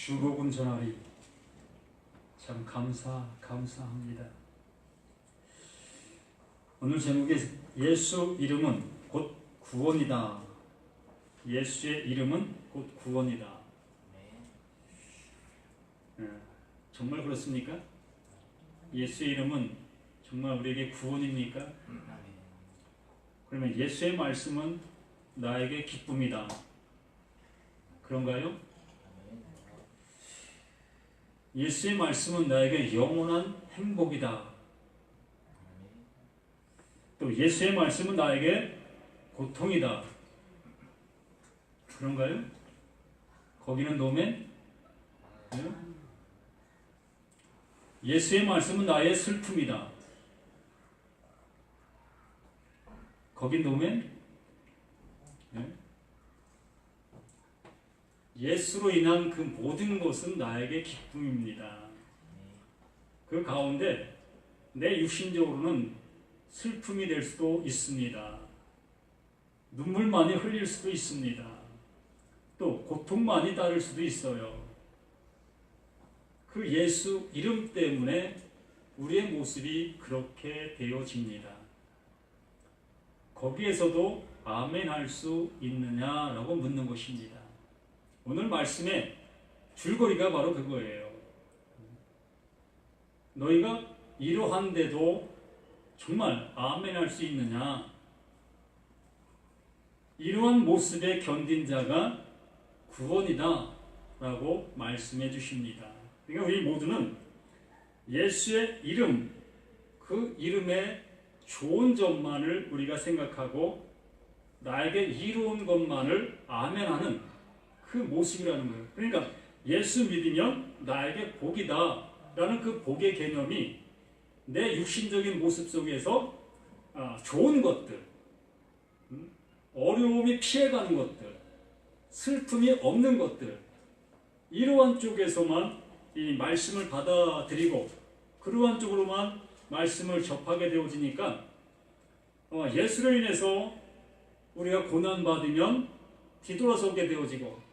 주복음 전하리 참 감사합니다. 오늘 제목이 예수 이름은 곧 구원이다. 예수의 이름은 곧 구원이다. 정말 그렇습니까? 예수의 이름은 정말 우리에게 구원입니까? 그러면 예수의 말씀은 나에게 기쁨이다. 그런가요? 예수의 말씀은 나에게 영원한 행복이다. 또 예수의 말씀은 나에게 고통이다. 그런가요? 거기는 노멘? 네? 예수의 말씀은 나의 슬픔이다. 거긴 노멘? 네? 예수로 인한 그 모든 것은 나에게 기쁨입니다. 그 가운데 내 육신적으로는 슬픔이 될 수도 있습니다. 눈물 많이 흘릴 수도 있습니다. 또 고통 많이 따를 수도 있어요. 그 예수 이름 때문에 우리의 모습이 그렇게 되어집니다. 거기에서도 아멘 할 수 있느냐라고 묻는 것입니다. 오늘 말씀의 줄거리가 바로 그거예요. 너희가 이러한데도 정말 아멘 할 수 있느냐? 이러한 모습에 견딘 자가 구원이다 라고 말씀해 주십니다. 그러니까 우리 모두는 예수의 이름, 그 이름의 좋은 점만을 우리가 생각하고 나에게 이로운 것만을 아멘하는 그 모습이라는 거예요. 그러니까 예수 믿으면 나에게 복이다 라는 그 복의 개념이 내 육신적인 모습 속에서 좋은 것들, 어려움이 피해가는 것들, 슬픔이 없는 것들, 이러한 쪽에서만 이 말씀을 받아들이고 그러한 쪽으로만 말씀을 접하게 되어지니까 예수로 인해서 우리가 고난받으면 뒤돌아서게 되어지고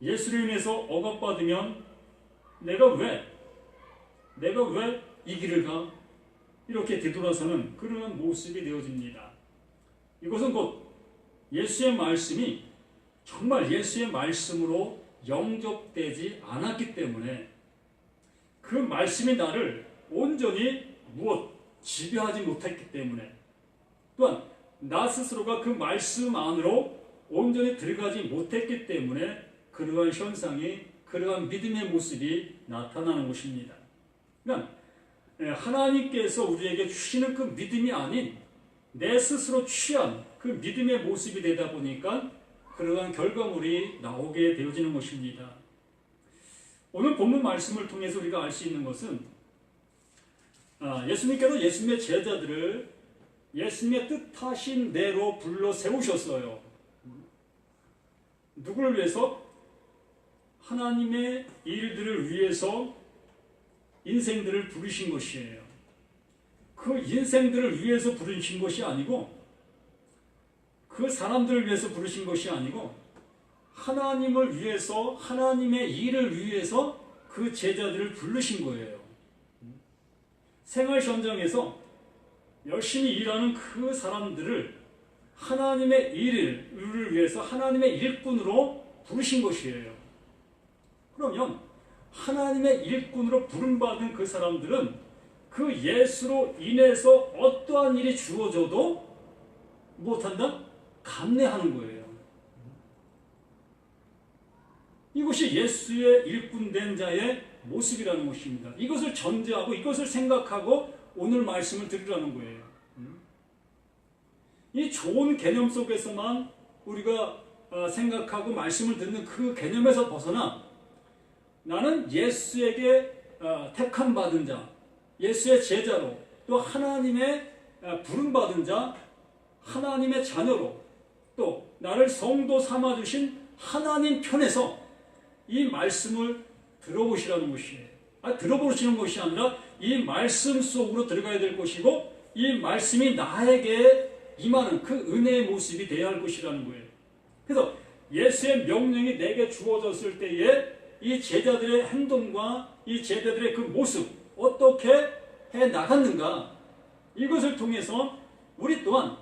예수로 인해서 억압받으면 내가 왜 이 길을 가? 이렇게 뒤돌아서는 그런 모습이 되어집니다. 이것은 곧 예수의 말씀이 정말 예수의 말씀으로 영접되지 않았기 때문에 그 말씀이 나를 온전히 지배하지 못했기 때문에 또한 나 스스로가 그 말씀 안으로 온전히 들어가지 못했기 때문에 그러한 현상이 그러한 믿음의 모습이 나타나는 것입니다. 그러니까 하나님께서 우리에게 주시는 그 믿음이 아닌 내 스스로 취한 그 믿음의 모습이 되다 보니까 그러한 결과물이 나오게 되어지는 것입니다. 오늘 본문 말씀을 통해서 우리가 알 수 있는 것은 예수님께서 예수님의 제자들을 예수님의 뜻하신 대로 불러 세우셨어요. 누구를 위해서? 하나님의 일들을 위해서 인생들을 부르신 것이에요. 그 인생들을 위해서 부르신 것이 아니고 그 사람들을 위해서 부르신 것이 아니고 하나님을 위해서 하나님의 일을 위해서 그 제자들을 부르신 거예요. 생활 현장에서 열심히 일하는 그 사람들을 하나님의 일을 위해서 하나님의 일꾼으로 부르신 것이에요. 그러면 하나님의 일꾼으로 부름받은 그 사람들은 그 예수로 인해서 어떠한 일이 주어져도 못한다? 감내하는 거예요. 이것이 예수의 일꾼된 자의 모습이라는 것입니다. 이것을 전제하고 이것을 생각하고 오늘 말씀을 들으라는 거예요. 이 좋은 개념 속에서만 우리가 생각하고 말씀을 듣는 그 개념에서 벗어나 나는 예수에게 택함 받은 자, 예수의 제자로 또 하나님의 부름받은 자, 하나님의 자녀로 또 나를 성도 삼아주신 하나님 편에서 이 말씀을 들어보시라는 것이에요. 들어보시는 것이 아니라 이 말씀 속으로 들어가야 될 것이고 이 말씀이 나에게 임하는 그 은혜의 모습이 되어야 할 것이라는 거예요. 그래서 예수의 명령이 내게 주어졌을 때에 이 제자들의 행동과 이 제자들의 그 모습 어떻게 해 나갔는가, 이것을 통해서 우리 또한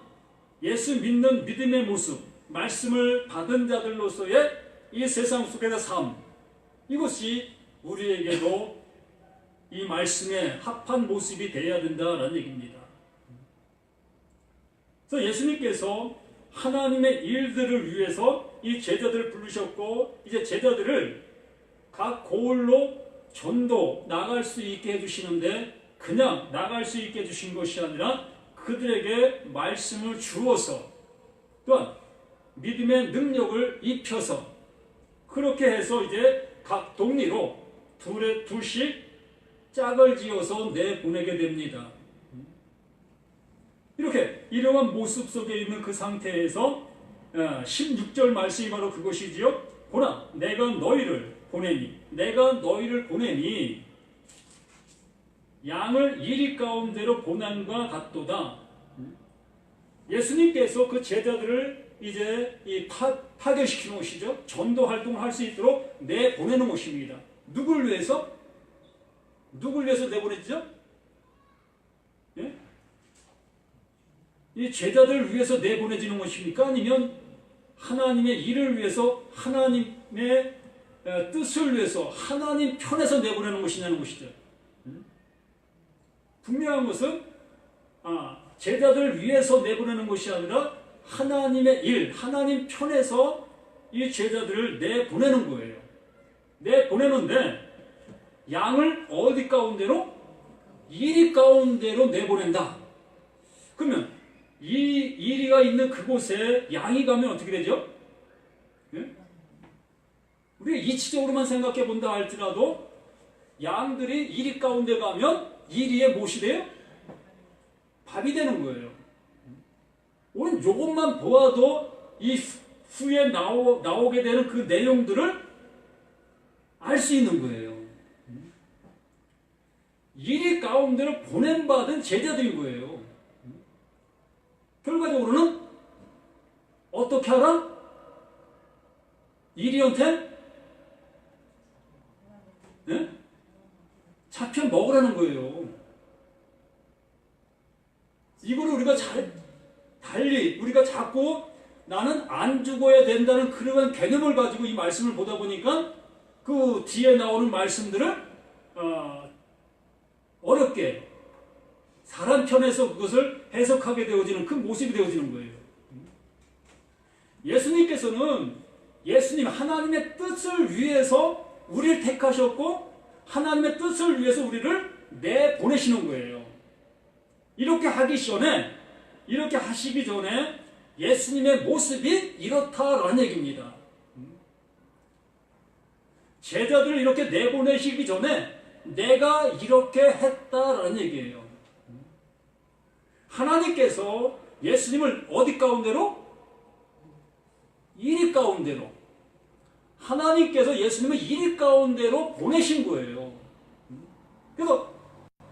예수 믿는 믿음의 모습, 말씀을 받은 자들로서의 이 세상 속에서 삶, 이것이 우리에게도 이 말씀에 합한 모습이 되어야 된다라는 얘기입니다. 그래서 예수님께서 하나님의 일들을 위해서 이 제자들을 부르셨고, 이제 제자들을 각 고을로 전도 나갈 수 있게 해주시는데, 그냥 나갈 수 있게 해주신 것이 아니라 그들에게 말씀을 주어서 또한 믿음의 능력을 입혀서, 그렇게 해서 이제 각 동리로 둘씩 짝을 지어서 내보내게 됩니다. 이렇게 이러한 모습 속에 있는 그 상태에서 16절 말씀이 바로 그것이지요. 보라, 내가 너희를 보내니 양을 이리 가운데로 보냄과 같도다. 예수님께서 그 제자들을 이제 파견시키는 것이죠. 전도 활동을 할 수 있도록 내보내는 것입니다. 누굴 위해서? 누굴 위해서 내보냈죠? 예? 이 제자들을 위해서 내보내지는 것입니까? 아니면 하나님의 일을 위해서, 하나님의 뜻을 위해서, 하나님 편에서 내보내는 것이냐는 것이죠. 분명한 것은 제자들을 위해서 내보내는 것이 아니라 하나님의 일, 하나님 편에서 이 제자들을 내보내는 거예요. 내보내는데 양을 어디 가운데로? 이리 가운데로 내보낸다. 그러면 이 이리가 있는 그곳에 양이 가면 어떻게 되죠? 예? 우리가 이치적으로만 생각해 본다 할지라도 양들이 이리 가운데 가면 이리에 무엇이 돼요? 밥이 되는 거예요. 우리는 이것만 보아도 이 후에 나오게 되는 그 내용들을 알 수 있는 거예요. 이리 가운데로 보냄받은 제자들인 거예요. 결과적으로는 어떻게 하라? 이리한테 잡혀 먹으라는 거예요. 이거를 우리가 달리 우리가 자꾸 나는 안 죽어야 된다는 그러한 개념을 가지고 이 말씀을 보다 보니까 그 뒤에 나오는 말씀들을 어렵게 사람 편에서 그것을 해석하게 되어지는 그 모습이 되어지는 거예요. 예수님께서는 하나님의 뜻을 위해서 우리를 택하셨고 하나님의 뜻을 위해서 우리를 내보내시는 거예요. 이렇게 하시기 전에 예수님의 모습이 이렇다라는 얘기입니다. 제자들을 이렇게 내보내시기 전에 내가 이렇게 했다라는 얘기예요. 하나님께서 예수님을 어디 가운데로? 이리 가운데로. 하나님께서 예수님을 이리 가운데로 보내신 거예요. 그래서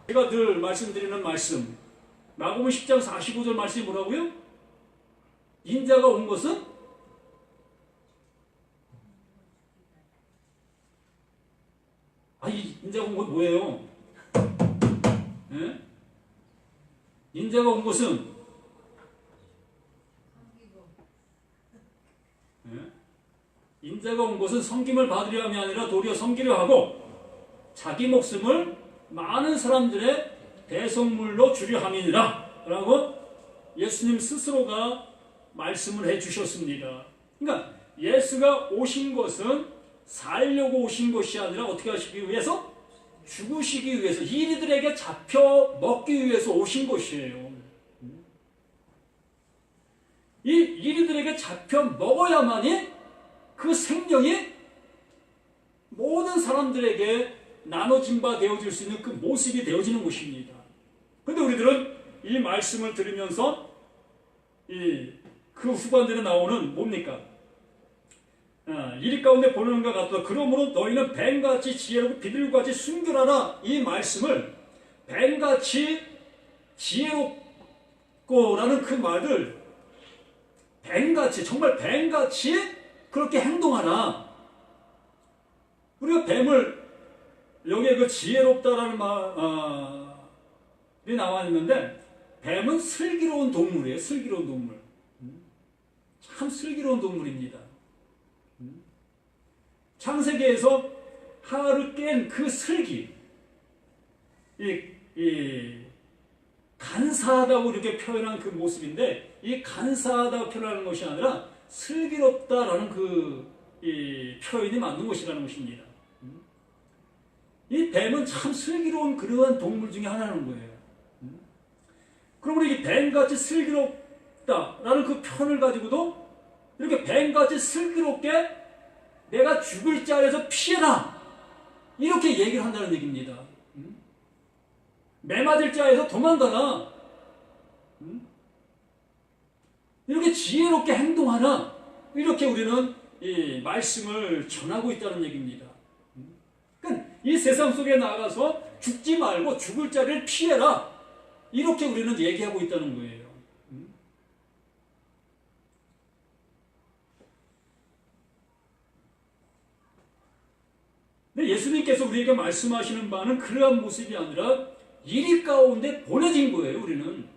제가 늘 말씀드리는 말씀, 마가복음 10장 45절 말씀이 뭐라고요? 인자가 온 것은 이 인자가 온 건 뭐예요? 네? 인자가 온 것은 인자가 온 것은 섬김을 받으려 함이 아니라 도리어 섬기려 하고 자기 목숨을 많은 사람들의 대속물로 주려 함이니라 라고 예수님 스스로가 말씀을 해주셨습니다. 그러니까 예수가 오신 것은 살려고 오신 것이 아니라 어떻게 하시기 위해서? 죽으시기 위해서, 이리들에게 잡혀 먹기 위해서 오신 것이에요. 이 이리들에게 잡혀 먹어야만이 그 생명이 모든 사람들에게 나눠진 바 되어질 수 있는 그 모습이 되어지는 것입니다. 그런데 우리들은 이 말씀을 들으면서 그 후반들에 나오는 뭡니까? 이리 가운데 보내는 것 같다. 그러므로 너희는 뱀같이 지혜롭고 비둘기같이 순결하라. 이 말씀을 뱀같이 지혜롭고라는 그 말을 뱀같이, 정말 뱀같이 그렇게 행동하라. 우리가 뱀을 여기에 그 지혜롭다라는 말이 나와 있는데 뱀은 슬기로운 동물이에요. 슬기로운 동물. 참 슬기로운 동물입니다. 창세기에서 하와를 깬 그 슬기, 간사하다고 이렇게 표현한 그 모습인데 이 간사하다고 표현하는 것이 아니라 슬기롭다라는 표현이 맞는 것이라는 것입니다. 이 뱀은 참 슬기로운 그러한 동물 중에 하나라는 거예요. 그러므로 이 뱀같이 슬기롭다라는 그 표현을 가지고도 이렇게 뱀같이 슬기롭게 내가 죽을 자리에서 피해라 이렇게 얘기를 한다는 얘기입니다. 매맞을 자에서 도망가라. 이렇게 지혜롭게 행동하라. 이렇게 우리는 이 말씀을 전하고 있다는 얘기입니다. 그러니까 이 세상 속에 나가서 죽지 말고 죽을 자리를 피해라. 이렇게 우리는 얘기하고 있다는 거예요. 근데 예수님께서 우리에게 말씀하시는 바는 그러한 모습이 아니라 이리 가운데 보내진 거예요. 우리는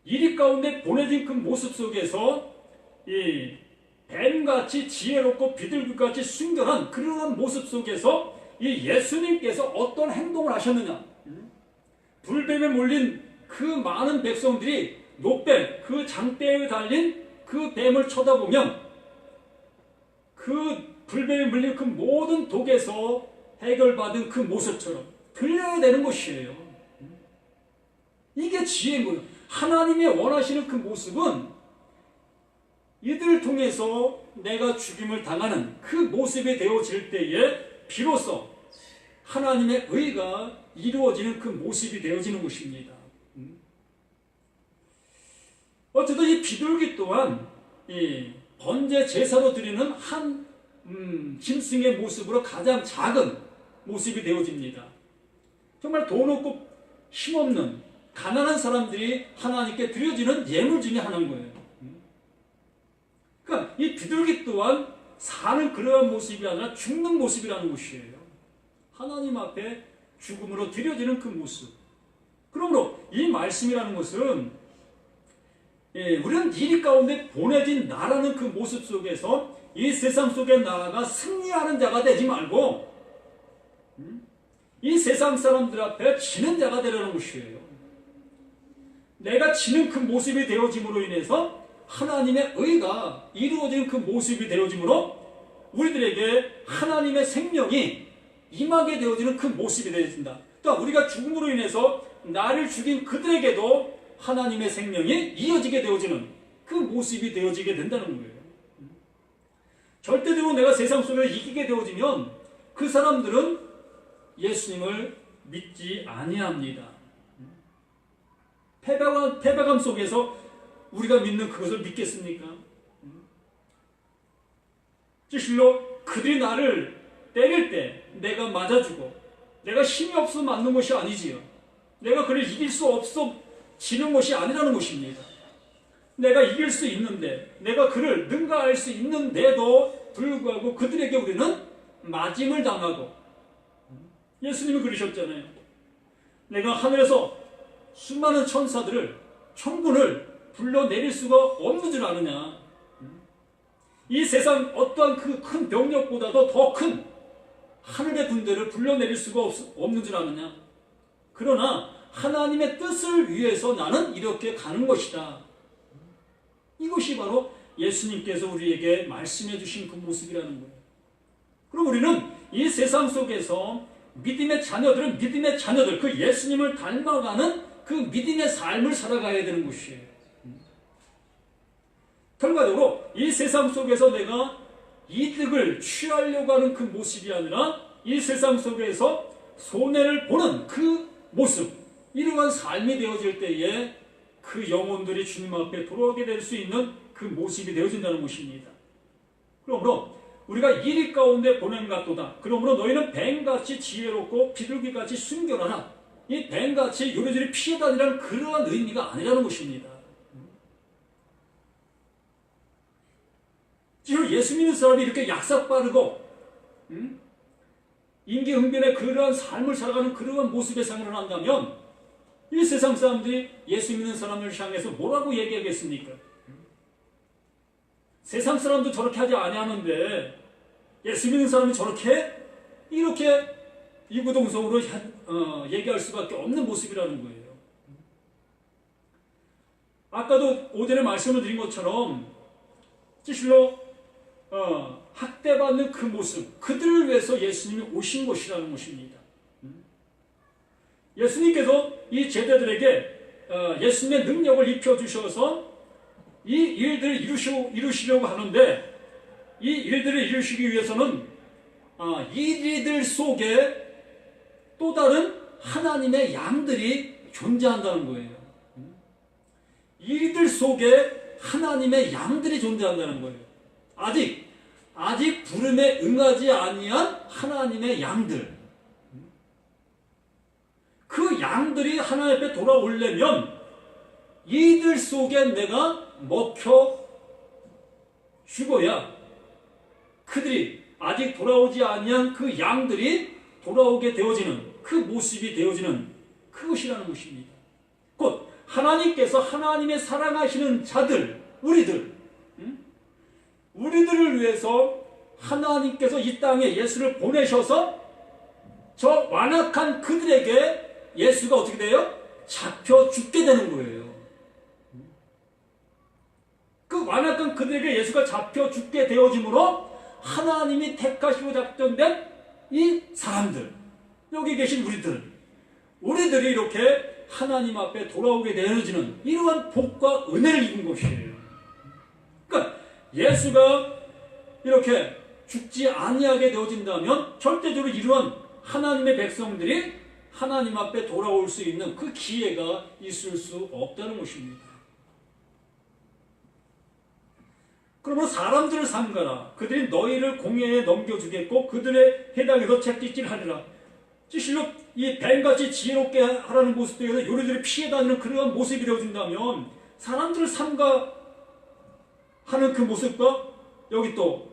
이리 가운데 보내진 그 모습 속에서 이 뱀같이 지혜롭고 비둘기같이 순결한 그러한 모습 속에서 이 예수님께서 어떤 행동을 하셨느냐. 불뱀에 몰린 그 많은 백성들이 노뱀, 그 장대에 달린 그 뱀을 쳐다보면 그 불뱀에 물린 그 모든 독에서 해결받은 그 모습처럼 들려야 되는 것이에요. 이게 지혜인 거예요. 하나님이 원하시는 그 모습은 이들을 통해서 내가 죽임을 당하는 그 모습이 되어질 때에 비로소 하나님의 의가 이루어지는 그 모습이 되어지는 것입니다. 어쨌든 이 비둘기 또한 이 번제 제사로 드리는 한 짐승의 모습으로 가장 작은 모습이 되어집니다. 정말 돈 없고 힘없는 가난한 사람들이 하나님께 드려지는 예물 중에 하나인 거예요. 그러니까 이 비둘기 또한 사는 그러한 모습이 아니라 죽는 모습이라는 것이에요. 하나님 앞에 죽음으로 드려지는 그 모습. 그러므로 이 말씀이라는 것은 우리는 이리 가운데 보내진 나라는 그 모습 속에서 이 세상 속에 나아가 승리하는 자가 되지 말고 이 세상 사람들 앞에 지는 자가 되려는 것이에요. 내가 지는 그 모습이 되어짐으로 인해서 하나님의 의가 이루어지는 그 모습이 되어짐으로 우리들에게 하나님의 생명이 임하게 되어지는 그 모습이 되어진다. 그러니까 우리가 죽음으로 인해서 나를 죽인 그들에게도 하나님의 생명이 이어지게 되어지는 그 모습이 되어지게 된다는 거예요. 절대적으로 내가 세상 속에 이기게 되어지면 그 사람들은 예수님을 믿지 아니합니다. 패배감 속에서 우리가 믿는 그것을 믿겠습니까? 실로 그들이 나를 때릴 때 내가 맞아주고 내가 힘이 없어 맞는 것이 아니지요. 내가 그를 이길 수 없어 지는 것이 아니라는 것입니다. 내가 이길 수 있는데 내가 그를 능가할 수 있는데도 불구하고 그들에게 우리는 맞임을 당하고 예수님이 그러셨잖아요. 내가 하늘에서 수많은 천사들을 천군을 불러내릴 수가 없는 줄 아느냐. 이 세상 어떠한 그 큰 병력보다도 더 큰 하늘의 군대를 불러내릴 수가 없는 줄 아느냐. 그러나 하나님의 뜻을 위해서 나는 이렇게 가는 것이다. 이것이 바로 예수님께서 우리에게 말씀해 주신 그 모습이라는 거예요. 그럼 우리는 이 세상 속에서 믿음의 자녀들, 그 예수님을 닮아가는 그 믿음의 삶을 살아가야 되는 것이에요. 결과적으로 이 세상 속에서 내가 이득을 취하려고 하는 그 모습이 아니라 이 세상 속에서 손해를 보는 그 모습, 이러한 삶이 되어질 때에 그 영혼들이 주님 앞에 돌아오게 될 수 있는 그 모습이 되어진다는 것입니다. 그러므로 우리가 이리 가운데 보냄같도다. 그러므로 너희는 뱀같이 지혜롭고 비둘기같이 순결하나 이 뱀같이 요리조리 피해 다니라는 그러한 의미가 아니라는 것입니다. 지금 예수 믿는 사람이 이렇게 약삭 빠르고 임기응변의 그러한 삶을 살아가는 그러한 모습의 생활을 한다면 이 세상 사람들이 예수 믿는 사람을 향해서 뭐라고 얘기하겠습니까? 세상 사람도 저렇게 하지 아니하는데 예수 믿는 사람이 저렇게 이렇게 이구동성으로 얘기할 수밖에 없는 모습이라는 거예요. 아까도 오전에 말씀을 드린 것처럼 실로 학대받는 그 모습, 그들을 위해서 예수님이 오신 것이라는 것입니다. 예수님께서 이 제자들에게 예수님의 능력을 입혀주셔서 이 일들을 이루시려고 하는데 이 일들을 이루시기 위해서는 이들 속에 또 다른 하나님의 양들이 존재한다는 거예요. 이들 속에 하나님의 양들이 존재한다는 거예요. 아직 부름에 응하지 아니한 하나님의 양들. 그 양들이 하나님 앞에 돌아오려면 이들 속에 내가 먹혀 죽어야 그들이 아직 돌아오지 아니한 그 양들이 돌아오게 되어지는 그 모습이 되어지는 그것이라는 것입니다. 곧 하나님께서 하나님의 사랑하시는 자들, 우리들을 위해서 하나님께서 이 땅에 예수를 보내셔서 저 완악한 그들에게 예수가 어떻게 돼요? 잡혀 죽게 되는 거예요. 그 완악한 그들에게 예수가 잡혀 죽게 되어짐으로 하나님이 택하시고 작정된 이 사람들, 여기 계신 우리들이 이렇게 하나님 앞에 돌아오게 되어지는 이러한 복과 은혜를 입은 것이에요. 그러니까 예수가 이렇게 죽지 아니하게 되어진다면 절대적으로 이러한 하나님의 백성들이 하나님 앞에 돌아올 수 있는 그 기회가 있을 수 없다는 것입니다. 그러므로 사람들을 삼가라. 그들이 너희를 공회에 넘겨주겠고 그들의 해당에서 채찍질하리라. 실로 이 뱀같이 지혜롭게 하라는 모습 속에서 요리들이 피해 다니는 그러한 모습이 되어진다면 사람들을 삼가하는 그 모습과 여기 또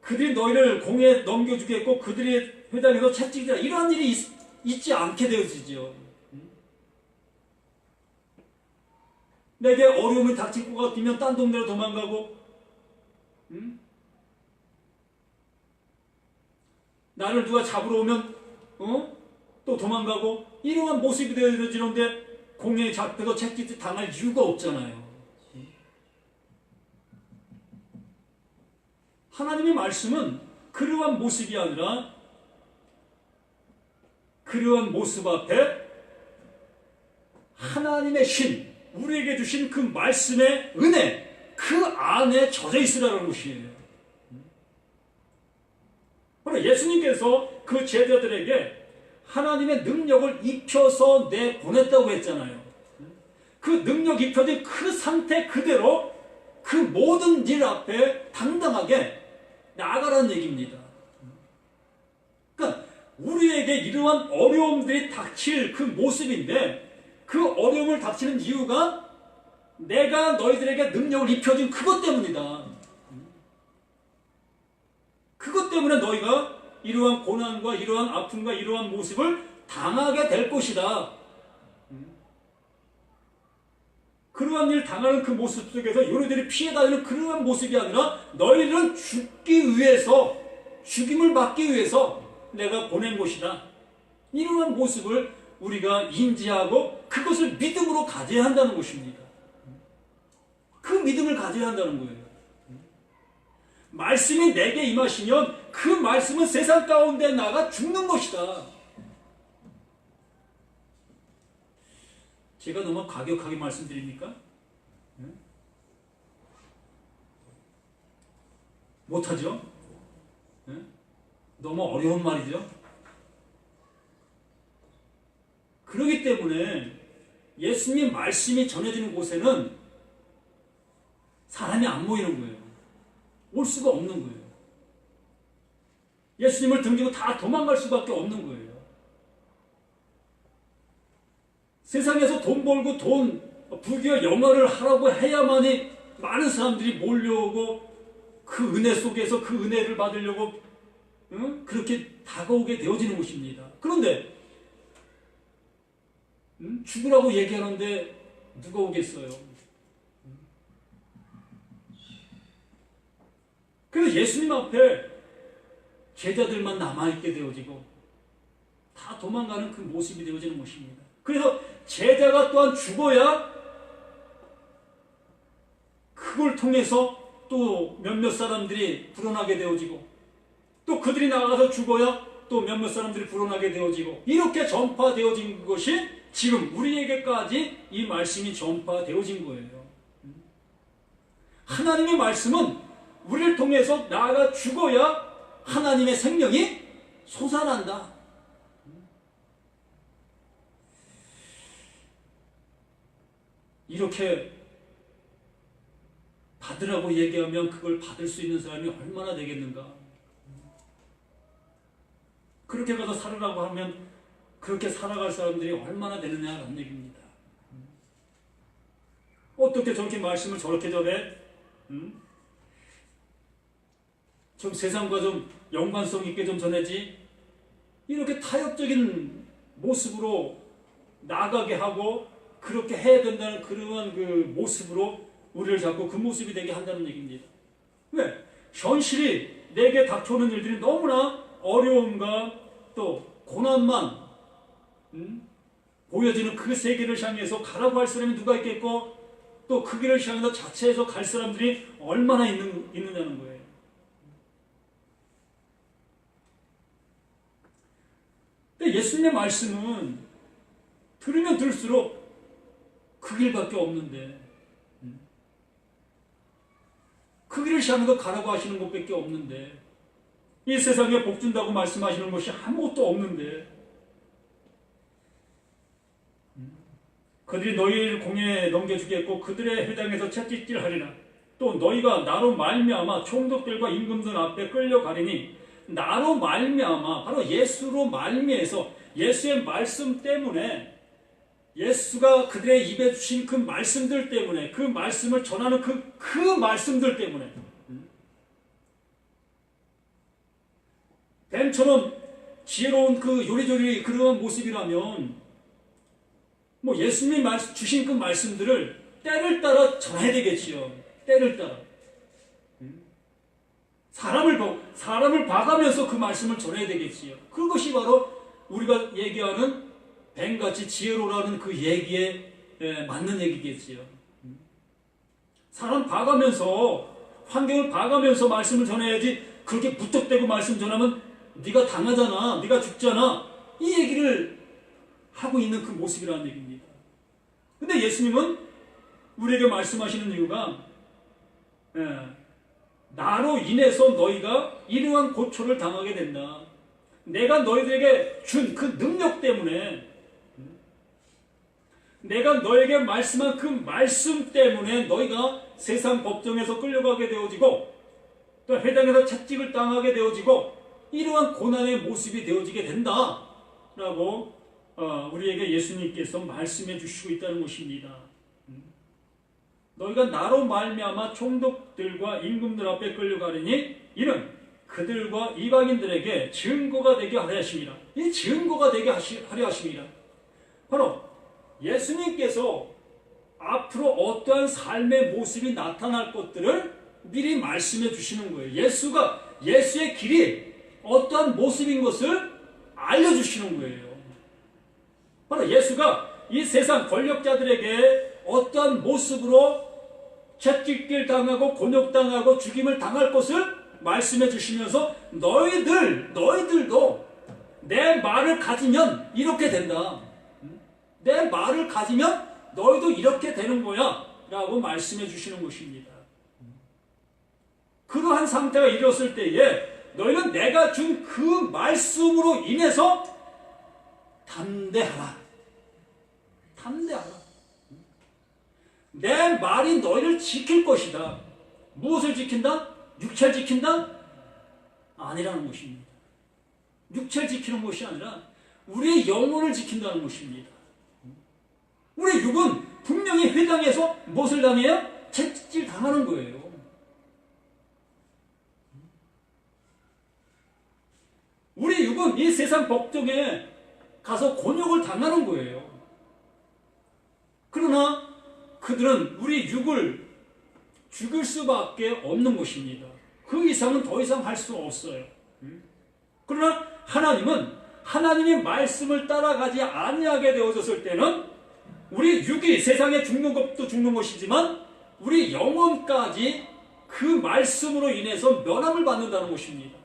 그들이 너희를 공회에 넘겨주겠고 그들의 회당에서 채찍질하라. 이러한 일이 있지 않게 되어지죠. 내게 어려움이 닥칠 것 같으면 딴 동네로 도망가고 나를 누가 잡으러 오면 또 도망가고 이러한 모습이 되어지는데 공회에 잡혀서 채찍질 당할 이유가 없잖아요. 하나님의 말씀은 그러한 모습이 아니라 그러한 모습 앞에 하나님의 신, 우리에게 주신 그 말씀의 은혜, 그 안에 젖어 있으라는 것이에요. 바로 예수님께서 그 제자들에게 하나님의 능력을 입혀서 내보냈다고 했잖아요. 그 능력 입혀진 그 상태 그대로 그 모든 일 앞에 당당하게 나아가라는 얘기입니다. 그러니까 우리에게 이러한 어려움들이 닥칠 그 모습인데 그 어려움을 닥치는 이유가 내가 너희들에게 능력을 입혀준 그것 때문이다. 그것 때문에 너희가 이러한 고난과 이러한 아픔과 이러한 모습을 당하게 될 것이다. 그러한 일 당하는 그 모습 속에서 요리들이 피해 다니는 그러한 모습이 아니라 너희들은 죽기 위해서, 죽임을 받기 위해서 내가 보낸 것이다. 이러한 모습을 우리가 인지하고 그것을 믿음으로 가져야 한다는 것입니다. 그 믿음을 가져야 한다는 거예요. 말씀이 내게 임하시면 그 말씀은 세상 가운데 나가 죽는 것이다. 제가 너무 과격하게 말씀드립니까? 못하죠? 너무 어려운 말이죠? 그렇기 때문에 예수님 말씀이 전해지는 곳에는 사람이 안 모이는 거예요. 올 수가 없는 거예요. 예수님을 등지고 다 도망갈 수밖에 없는 거예요. 세상에서 돈 벌고 부귀와 영화를 하라고 해야만이 많은 사람들이 몰려오고 그 은혜 속에서 그 은혜를 받으려고 그렇게 다가오게 되어지는 것입니다. 그런데 죽으라고 얘기하는데 누가 오겠어요? 그래서 예수님 앞에 제자들만 남아있게 되어지고 다 도망가는 그 모습이 되어지는 것입니다. 그래서 제자가 또한 죽어야 그걸 통해서 또 몇몇 사람들이 불어나게 되어지고 또 그들이 나가서 죽어야 또 몇몇 사람들이 불어나게 되어지고 이렇게 전파되어진 것이 지금 우리에게까지 이 말씀이 전파되어진 거예요. 하나님의 말씀은 우리를 통해서 나아가 죽어야 하나님의 생명이 솟아난다. 이렇게 받으라고 얘기하면 그걸 받을 수 있는 사람이 얼마나 되겠는가. 그렇게 가서 살으라고 하면 그렇게 살아갈 사람들이 얼마나 되느냐라는 얘기입니다. 어떻게 저렇게 말씀을 저렇게 전해? 좀 세상과 좀 연관성 있게 좀 전해지? 이렇게 타협적인 모습으로 나가게 하고 그렇게 해야 된다는 그러한 그 모습으로 우리를 자꾸 그 모습이 되게 한다는 얘기입니다. 왜? 현실이 내게 닥쳐오는 일들이 너무나 어려움과 또 고난만 보여지는 그 세계를 향해서 가라고 할 사람이 누가 있겠고 또 그 길을 향해서 자체해서 갈 사람들이 얼마나 있느냐는 거예요. 근데 예수님의 말씀은 들으면 들을수록 그 길밖에 없는데 그 길을 향해서 가라고 하시는 것밖에 없는데 이 세상에 복 준다고 말씀하시는 것이 아무것도 없는데 그들이 너희를 공에 넘겨주겠고 그들의 회당에서 채찍질하리라. 또 너희가 나로 말미암아 총독들과 임금들 앞에 끌려가리니 나로 말미암아 바로 예수로 말미에서 예수의 말씀 때문에 예수가 그들의 입에 주신 그 말씀들 때문에 그 말씀을 전하는 그 말씀들 때문에 뱀처럼 지혜로운 그 요리조리 그런 모습이라면 뭐 예수님이 주신 그 말씀들을 때를 따라 전해야 되겠지요. 때를 따라. 사람을 봐가면서 그 말씀을 전해야 되겠지요. 그것이 바로 우리가 얘기하는 뱀같이 지혜로라는 그 얘기에 맞는 얘기겠지요. 사람 봐가면서 환경을 봐가면서 말씀을 전해야지 그렇게 무턱대고 말씀 전하면 네가 당하잖아, 네가 죽잖아 이 얘기를 하고 있는 그 모습이라는 얘기입니다. 근데 예수님은 우리에게 말씀하시는 이유가 나로 인해서 너희가 이러한 고초를 당하게 된다. 내가 너희들에게 준 그 능력 때문에 내가 너에게 말씀한 그 말씀 때문에 너희가 세상 법정에서 끌려가게 되어지고 또 회당에서 채찍을 당하게 되어지고 이러한 고난의 모습이 되어지게 된다라고 우리에게 예수님께서 말씀해 주시고 있다는 것입니다. 너희가 나로 말미암아 총독들과 임금들 앞에 끌려가리니 이는 그들과 이방인들에게 증거가 되게 하려 하심이라. 이 증거가 되게 하려 하심이라. 바로 예수님께서 앞으로 어떠한 삶의 모습이 나타날 것들을 미리 말씀해 주시는 거예요. 예수의 길이 어떠한 모습인 것을 알려주시는 거예요. 바로 예수가 이 세상 권력자들에게 어떠한 모습으로 채찍질 당하고 곤욕당하고 죽임을 당할 것을 말씀해 주시면서 너희들도 내 말을 가지면 이렇게 된다. 내 말을 가지면 너희도 이렇게 되는 거야 라고 말씀해 주시는 것입니다. 그러한 상태가 이뤘을 때에 너희는 내가 준 그 말씀으로 인해서 담대하라. 내 말이 너희를 지킬 것이다. 무엇을 지킨다? 육체를 지킨다? 아니라는 것입니다. 육체를 지키는 것이 아니라 우리의 영혼을 지킨다는 것입니다. 우리 육은 분명히 회당에서 무엇을 당해요? 채찍질 당하는 거예요. 이 세상 법정에 가서 곤욕을 당하는 거예요. 그러나 그들은 우리 육을 죽일 수밖에 없는 것입니다. 그 이상은 더 이상 할 수 없어요. 그러나 하나님은 하나님의 말씀을 따라가지 아니하게 되어졌을 때는 우리 육이 세상에 죽는 것도 죽는 것이지만 우리 영혼까지 그 말씀으로 인해서 면함을 받는다는 것입니다.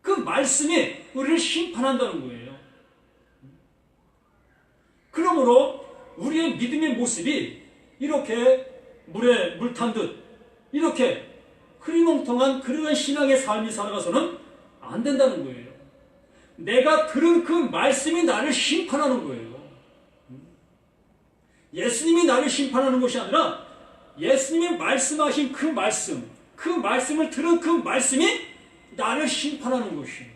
그 말씀이 우리를 심판한다는 거예요. 그러므로 우리의 믿음의 모습이 이렇게 물에 물 탄 듯 이렇게 흐리멍텅한 그러한 신앙의 삶이 살아가서는 안 된다는 거예요. 내가 들은 그 말씀이 나를 심판하는 거예요. 예수님이 나를 심판하는 것이 아니라 예수님이 말씀하신 그 말씀을 들은 그 말씀이 나를 심판하는 것이에요.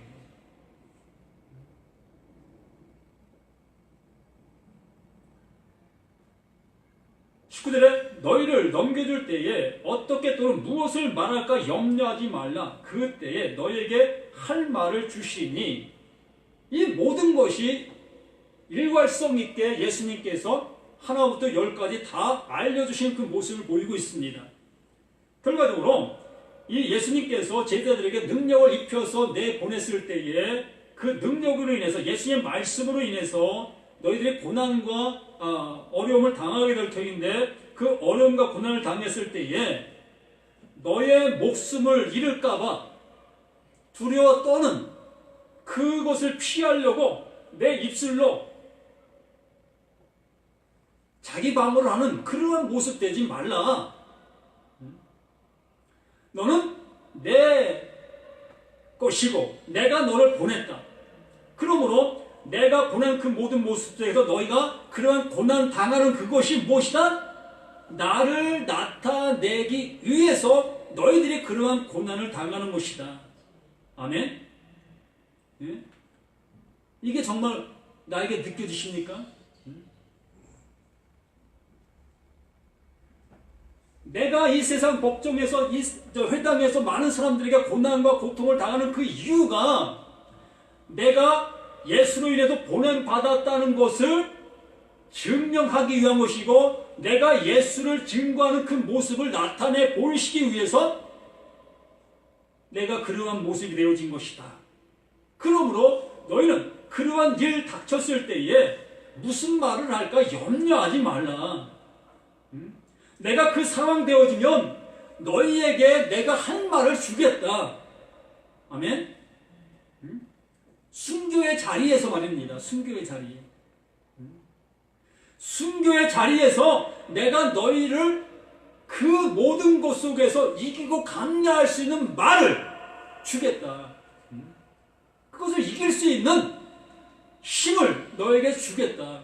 식구들의 너희를 넘겨줄 때에 어떻게 또는 무엇을 말할까 염려하지 말라. 그때에 너희에게 할 말을 주시니 이 모든 것이 일괄성 있게 예수님께서 하나부터 열까지 다 알려주신 그 모습을 보이고 있습니다. 결과적으로 이 예수님께서 제자들에게 능력을 입혀서 내보냈을 때에 그 능력으로 인해서 예수님의 말씀으로 인해서 너희들의 고난과 어려움을 당하게 될 터인데 그 어려움과 고난을 당했을 때에 너의 목숨을 잃을까봐 두려워 떠는 그것을 피하려고 내 입술로 자기 방어를 하는 그러한 모습 되지 말라. 너는 내 것이고 내가 너를 보냈다. 그러므로 내가 보낸 그 모든 모습 속에서 너희가 그러한 고난 당하는 그것이 무엇이다? 나를 나타내기 위해서 너희들이 그러한 고난을 당하는 것이다. 아멘? 예? 이게 정말 나에게 느껴지십니까? 내가 이 세상 법정에서 이 회당에서 많은 사람들에게 고난과 고통을 당하는 그 이유가 내가 예수로 인해서 보냄받았다는 것을 증명하기 위한 것이고 내가 예수를 증거하는 그 모습을 나타내 보이시기 위해서 내가 그러한 모습이 되어진 것이다. 그러므로 너희는 그러한 일 닥쳤을 때에 무슨 말을 할까 염려하지 말라. 내가 그 상황 되어지면 너희에게 내가 한 말을 주겠다. 아멘? 순교의 자리에서 말입니다. 순교의 자리에. 순교의 자리에서 내가 너희를 그 모든 것 속에서 이기고 감내할 수 있는 말을 주겠다. 그것을 이길 수 있는 힘을 너에게 주겠다.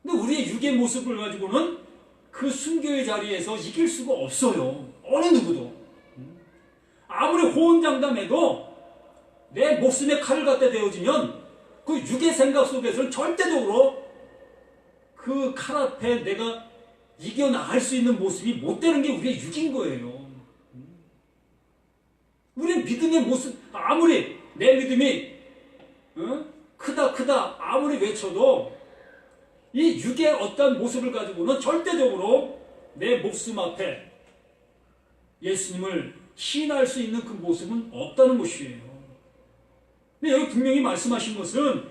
근데 우리의 육의 모습을 가지고는 그 순교의 자리에서 이길 수가 없어요. 어느 누구도. 아무리 호언장담해도 내 목숨에 칼을 갖다 대어지면 그 육의 생각 속에서는 절대적으로 그 칼 앞에 내가 이겨나갈 수 있는 모습이 못 되는 게 우리의 육인 거예요. 우리의 믿음의 모습, 아무리 내 믿음이 크다 아무리 외쳐도 이 육의 어떤 모습을 가지고는 절대적으로 내 목숨 앞에 예수님을 시인할 수 있는 그 모습은 없다는 것이에요. 근데 여기 분명히 말씀하신 것은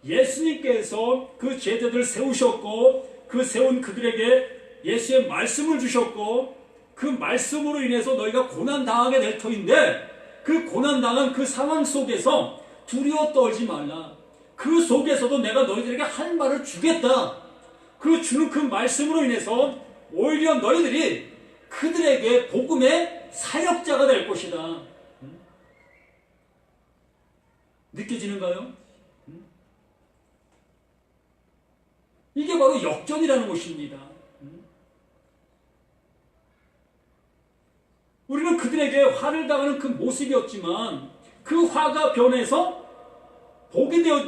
예수님께서 그 제자들을 세우셨고 그 세운 그들에게 예수의 말씀을 주셨고 그 말씀으로 인해서 너희가 고난당하게 될 터인데 그 고난당한 그 상황 속에서 두려워 떨지 말라. 그 속에서도 내가 너희들에게 할 말을 주겠다. 그 주는 그 말씀으로 인해서 오히려 너희들이 그들에게 복음의 사역자가 될 것이다. 느껴지는가요? 이게 바로 역전이라는 것입니다. 우리는 그들에게 화를 당하는 그 모습이었지만 그 화가 변해서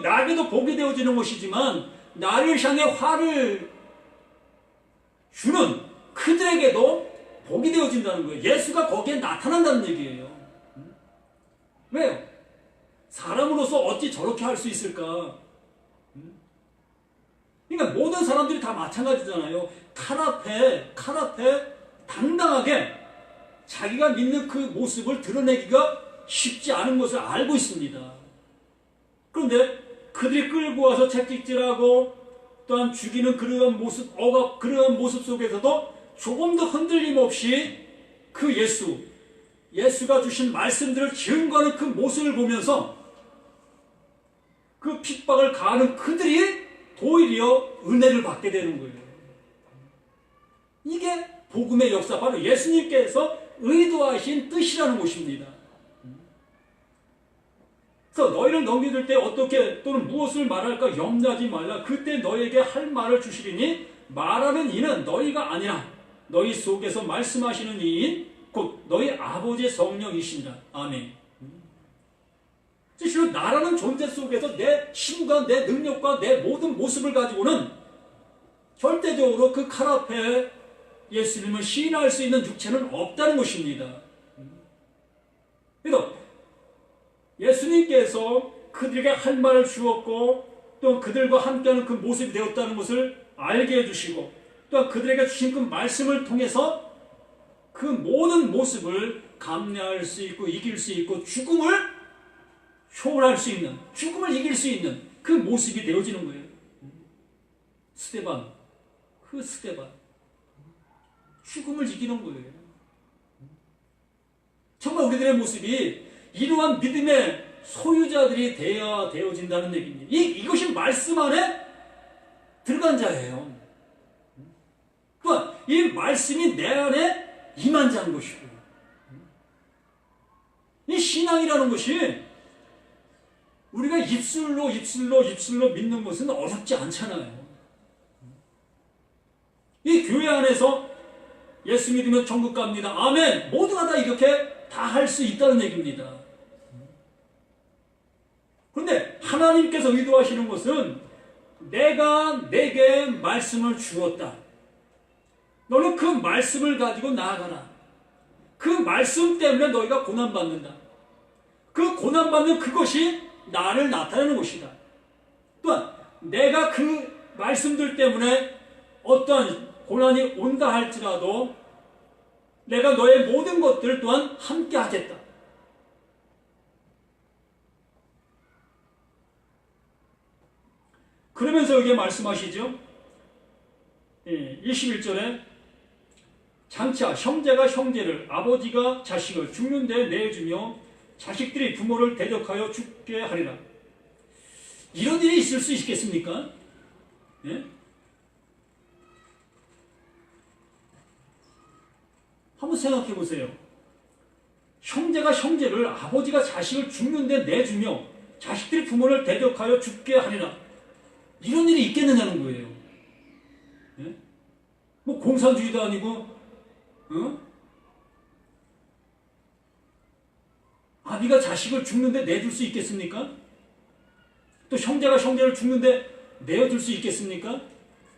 나에게도 복이 되어지는 것이지만 나를 향해 화를 주는 그들에게도 복이 되어진다는 거예요. 예수가 거기에 나타난다는 얘기예요. 왜요? 사람으로서 어찌 저렇게 할 수 있을까? 그러니까 모든 사람들이 다 마찬가지잖아요. 칼 앞에 당당하게 자기가 믿는 그 모습을 드러내기가 쉽지 않은 것을 알고 있습니다. 그런데 그들이 끌고 와서 채찍질하고 또한 죽이는 그러한 모습 속에서도 조금 더 흔들림 없이 그 예수가 주신 말씀들을 증거하는 그 모습을 보면서 그 핍박을 가하는 그들이 도리어 은혜를 받게 되는 거예요. 이게 복음의 역사, 바로 예수님께서 의도하신 뜻이라는 것입니다. 그래서 너희를 넘겨줄 때 어떻게 또는 무엇을 말할까 염려하지 말라. 그때 너희에게 할 말을 주시리니 말하는 이는 너희가 아니라 너희 속에서 말씀하시는 이인 곧 너희 아버지의 성령이시니라. 아멘. 실로 나라는 존재 속에서 내 힘과 내 능력과 내 모든 모습을 가지고는 절대적으로 그 칼 앞에 예수님을 시인할 수 있는 육체는 없다는 것입니다. 그래서 예수님께서 그들에게 할 말을 주었고 또 그들과 함께하는 그 모습이 되었다는 것을 알게 해주시고 또 그들에게 주신 그 말씀을 통해서 그 모든 모습을 감내할 수 있고 이길 수 있고 죽음을 초월할 수 있는, 죽음을 이길 수 있는 그 모습이 되어지는 거예요. 스데반, 죽음을 이기는 거예요. 정말 우리들의 모습이 이러한 믿음의 소유자들이 되어진다는 얘기입니다. 이것이 말씀 안에 들어간 자예요. 또한 이 말씀이 내 안에 임한 자인 것이고, 이 신앙이라는 것이 우리가 입술로 믿는 것은 어렵지 않잖아요. 이 교회 안에서 예수 믿으면 천국 갑니다. 아멘. 모두가 다 이렇게 다 할 수 있다는 얘기입니다. 그런데 하나님께서 의도하시는 것은 내가 내게 말씀을 주었다. 너는 그 말씀을 가지고 나아가라. 그 말씀 때문에 너희가 고난받는다. 그 고난받는 그것이 나를 나타내는 것이다. 또한 내가 그 말씀들 때문에 어떠한 고난이 온다 할지라도 내가 너의 모든 것들 또한 함께 하겠다. 그러면서 여기에 말씀하시죠. 21절에 장차 형제가 형제를 아버지가 자식을 죽는 데 내주며 자식들이 부모를 대적하여 죽게 하리라. 이런 일이 있을 수 있겠습니까? 예? 한번 생각해 보세요. 형제가 형제를, 아버지가 자식을 죽는 데 내주며 자식들이 부모를 대적하여 죽게 하리라. 이런 일이 있겠느냐는 거예요. 예? 뭐 공산주의도 아니고 아비가 자식을 죽는데 내줄 수 있겠습니까? 또 형제가 형제를 죽는데 내어줄 수 있겠습니까?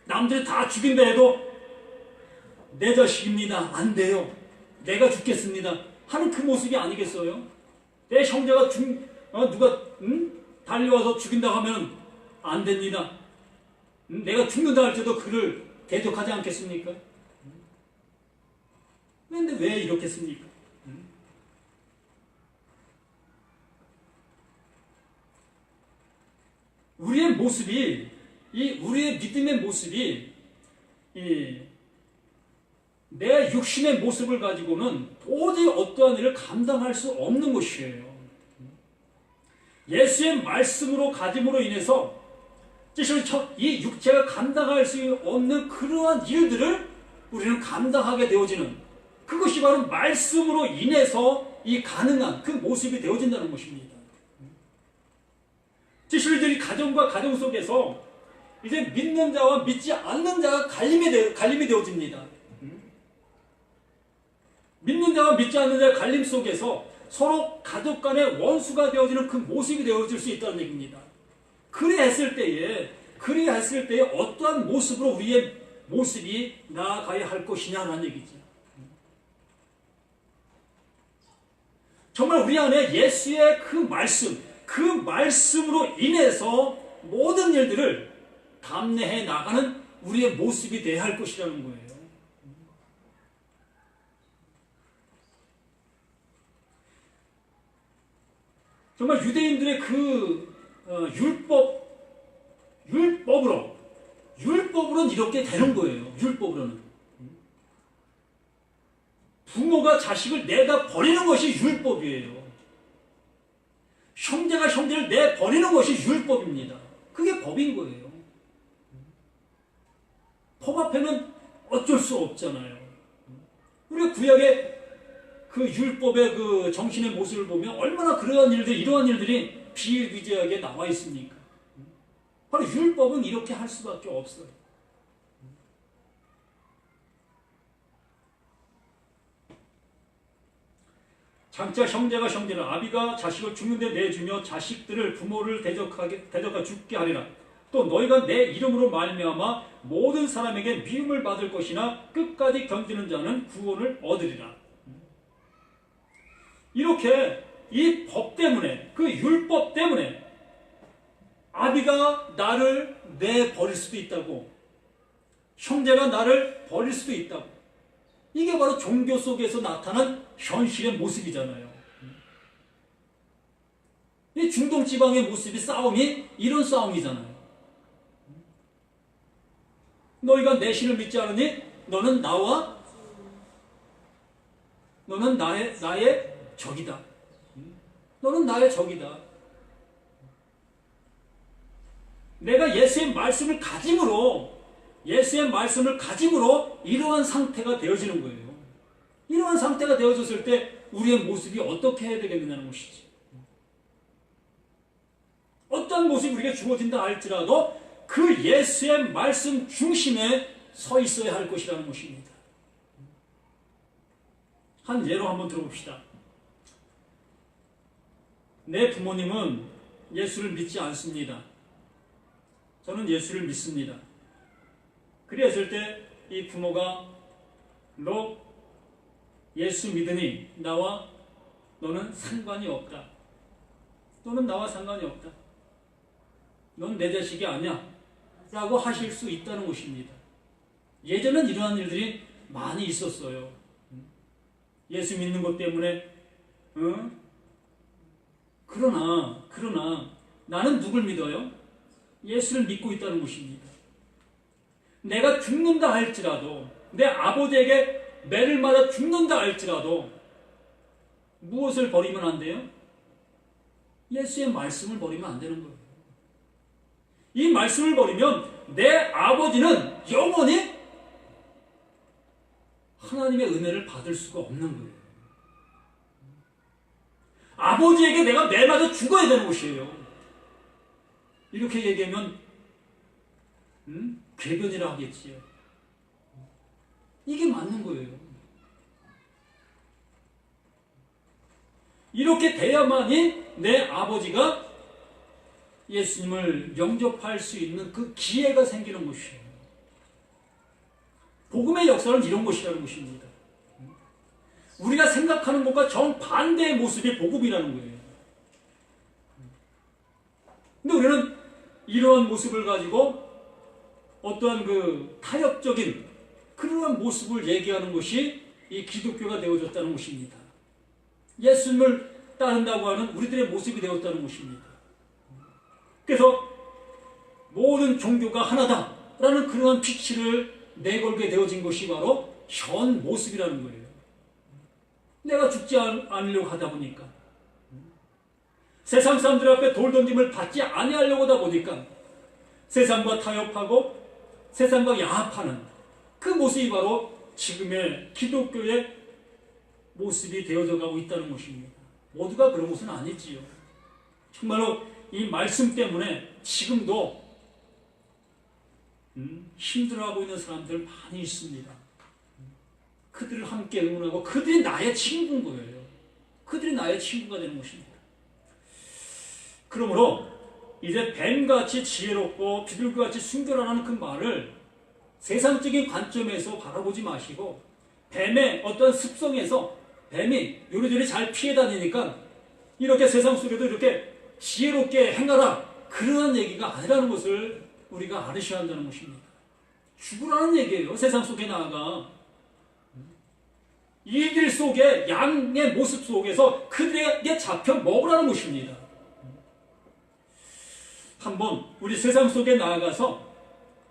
남들이 다 죽인다 해도 내 자식입니다. 안 돼요. 내가 죽겠습니다. 하는 그 모습이 아니겠어요? 내 형제가 누가 달려와서 죽인다고 하면 안 됩니다. 내가 죽는다 할 때도 그를 대적하지 않겠습니까? 그런데 왜 이렇겠습니까? 우리의 모습이, 우리의 믿음의 모습이, 내 육신의 모습을 가지고는 도저히 어떠한 일을 감당할 수 없는 것이에요. 예수의 말씀으로 가짐으로 인해서 이 육체가 감당할 수 없는 그러한 일들을 우리는 감당하게 되어지는, 그것이 바로 말씀으로 인해서 이 가능한 그 모습이 되어진다는 것입니다. 실제로 이 가정과 가정 속에서 이제 믿는 자와 믿지 않는 자가 갈림이 되어집니다. 믿는 자와 믿지 않는 자의 갈림 속에서 서로 가족 간의 원수가 되어지는 그 모습이 되어질 수 있다는 얘기입니다. 그리했을 때에 어떠한 모습으로 우리의 모습이 나아가야 할 것이냐는 얘기죠. 정말 우리 안에 예수의 그 말씀, 그 말씀으로 인해서 모든 일들을 감내해 나가는 우리의 모습이 되어야 할 것이라는 거예요. 정말 유대인들의 그 율법으로는 이렇게 되는 거예요. 율법으로는. 부모가 자식을 내다 버리는 것이 율법이에요. 형제가 형제를 내 버리는 것이 율법입니다. 그게 법인 거예요. 법 앞에는 어쩔 수 없잖아요. 우리가 구약의 그 율법의 그 정신의 모습을 보면 얼마나 이러한 일들이 비일비재하게 나와 있습니까? 바로 율법은 이렇게 할 수밖에 없어요. 장차 형제가 형제를, 아비가 자식을 죽는데 내주며 자식들을 부모를 대적하 죽게 하리라. 또 너희가 내 이름으로 말미암아 모든 사람에게 미움을 받을 것이나 끝까지 견디는 자는 구원을 얻으리라. 이렇게 이 법 때문에, 그 율법 때문에 아비가 나를 내버릴 수도 있다고, 형제가 나를 버릴 수도 있다고. 이게 바로 종교 속에서 나타난 현실의 모습이잖아요. 이 중동 지방의 모습이 싸움이 이런 싸움이잖아요. 너희가 내 신을 믿지 않으니 너는 나의 적이다. 너는 나의 적이다. 내가 예수의 말씀을 가짐으로 이러한 상태가 되어지는 거예요. 이러한 상태가 되어졌을 때 우리의 모습이 어떻게 해야 되겠느냐는 것이지. 어떤 모습이 우리에게 주어진다 할지라도 그 예수의 말씀 중심에 서 있어야 할 것이라는 것입니다. 한 예로 한번 들어봅시다. 내 부모님은 예수를 믿지 않습니다. 저는 예수를 믿습니다. 그랬을 때 이 부모가 너 예수 믿으니 너는 상관이 없다. 너는 나와 상관이 없다. 넌 내 자식이 아니야. 라고 하실 수 있다는 것입니다. 예전엔 이러한 일들이 많이 있었어요. 예수 믿는 것 때문에 그러나 나는 누굴 믿어요? 예수를 믿고 있다는 것입니다. 내가 죽는다 할지라도, 내 아버지에게 매를 맞아 죽는다 할지라도 무엇을 버리면 안 돼요? 예수의 말씀을 버리면 안 되는 거예요. 이 말씀을 버리면 내 아버지는 영원히 하나님의 은혜를 받을 수가 없는 거예요. 아버지에게 내가 매 맞아 죽어야 되는 것이에요. 이렇게 얘기하면 궤변이라 하겠지요. 이게 맞는 거예요. 이렇게 돼야만이 내 아버지가 예수님을 영접할 수 있는 그 기회가 생기는 것이에요. 복음의 역사는 이런 것이라는 것입니다. 우리가 생각하는 것과 정반대의 모습이 복음이라는 거예요. 근데 우리는 이러한 모습을 가지고 어떠한 그 타협적인 그러한 모습을 얘기하는 것이 이 기독교가 되어졌다는 것입니다. 예수님을 따른다고 하는 우리들의 모습이 되었다는 것입니다. 그래서 모든 종교가 하나다라는 그러한 피치를 내걸게 되어진 것이 바로 현 모습이라는 거예요. 내가 죽지 않으려고 하다 보니까, 세상 사람들 앞에 돌 던짐을 받지 아니하려고 하다 보니까 세상과 타협하고 세상과 야합하는 그 모습이 바로 지금의 기독교의 모습이 되어져 가고 있다는 것입니다. 모두가 그런 것은 아니지요. 정말로 이 말씀 때문에 지금도 힘들어하고 있는 사람들 많이 있습니다. 그들을 함께 응원하고 그들이 나의 친구인 거예요. 그들이 나의 친구가 되는 것입니다. 그러므로 이제 뱀같이 지혜롭고 비둘기같이 순결하라는 그 말을 세상적인 관점에서 바라보지 마시고, 뱀의 어떤 습성에서 뱀이 요리조리 잘 피해 다니니까 이렇게 세상 속에도 이렇게 지혜롭게 행하라, 그러한 얘기가 아니라는 것을 우리가 알으셔야 한다는 것입니다. 죽으라는 얘기예요. 세상 속에 나아가 이들 속에, 양의 모습 속에서 그들에게 잡혀 먹으라는 것입니다. 한번 우리 세상 속에 나아가서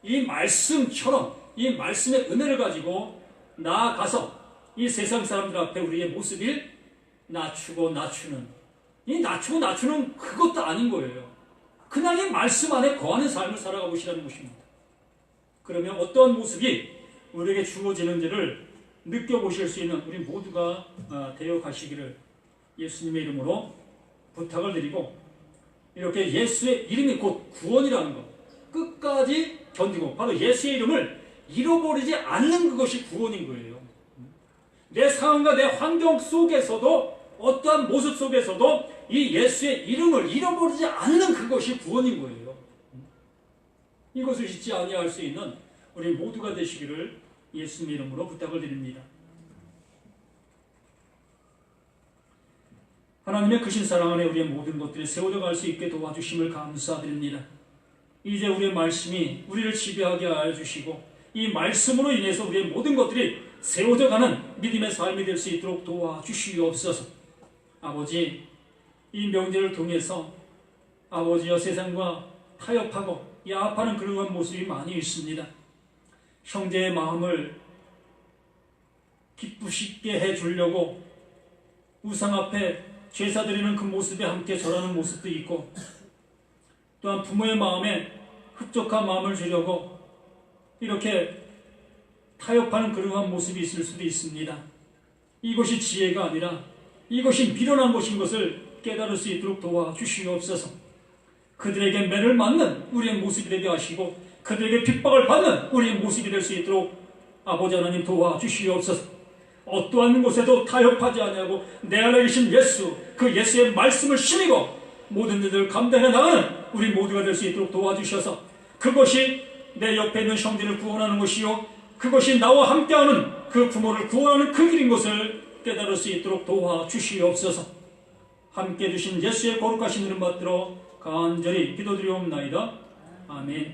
이 말씀처럼 이 말씀의 은혜를 가지고 나아가서 이 세상 사람들 앞에 우리의 모습을 낮추고 낮추는, 이 낮추고 낮추는 그것도 아닌 거예요. 그냥 이 말씀 안에 거하는 삶을 살아가 보시라는 것입니다. 그러면 어떠한 모습이 우리에게 주어지는지를 느껴보실 수 있는 우리 모두가 되어 가시기를 예수님의 이름으로 부탁을 드리고, 이렇게 예수의 이름이 곧 구원이라는 것 끝까지 견디고, 바로 예수의 이름을 잃어버리지 않는 그것이 구원인 거예요. 내 상황과 내 환경 속에서도, 어떠한 모습 속에서도 이 예수의 이름을 잃어버리지 않는 그것이 구원인 거예요. 이것을 잊지 아니할 수 있는 우리 모두가 되시기를 예수님의 이름으로 부탁을 드립니다. 하나님의 크신 사랑 안에 우리의 모든 것들이 세워져 갈 수 있게 도와주심을 감사드립니다. 이제 우리의 말씀이 우리를 지배하게 하여 주시고, 이 말씀으로 인해서 우리의 모든 것들이 세워져 가는 믿음의 삶이 될 수 있도록 도와주시옵소서. 아버지, 이 명제를 통해서 아버지여 세상과 타협하고 야합하는 그러한 모습이 많이 있습니다. 형제의 마음을 기쁘시게 해주려고 우상 앞에 제사드리는 그 모습에 함께 절하는 모습도 있고, 또한 부모의 마음에 흡족한 마음을 주려고 이렇게 타협하는 그러한 모습이 있을 수도 있습니다. 이것이 지혜가 아니라 이것이 미련한 것인 것을 깨달을 수 있도록 도와주시옵소서. 그들에게 매를 맞는 우리의 모습이 되게 하시고, 그들에게 핍박을 받는 우리의 모습이 될 수 있도록 아버지 하나님 도와주시옵소서. 어떠한 곳에도 타협하지 아니하고 내 안에 계신 예수, 그 예수의 말씀을 심이고 모든 일을 감당해 나가는 우리 모두가 될 수 있도록 도와주셔서, 그것이 내 옆에 있는 형제를 구원하는 것이요, 그것이 나와 함께하는 그 부모를 구원하는 그 길인 것을 깨달을 수 있도록 도와주시옵소서. 함께 해주신 예수의 거룩하신 이름 받들어 간절히 기도드리옵나이다. 아멘.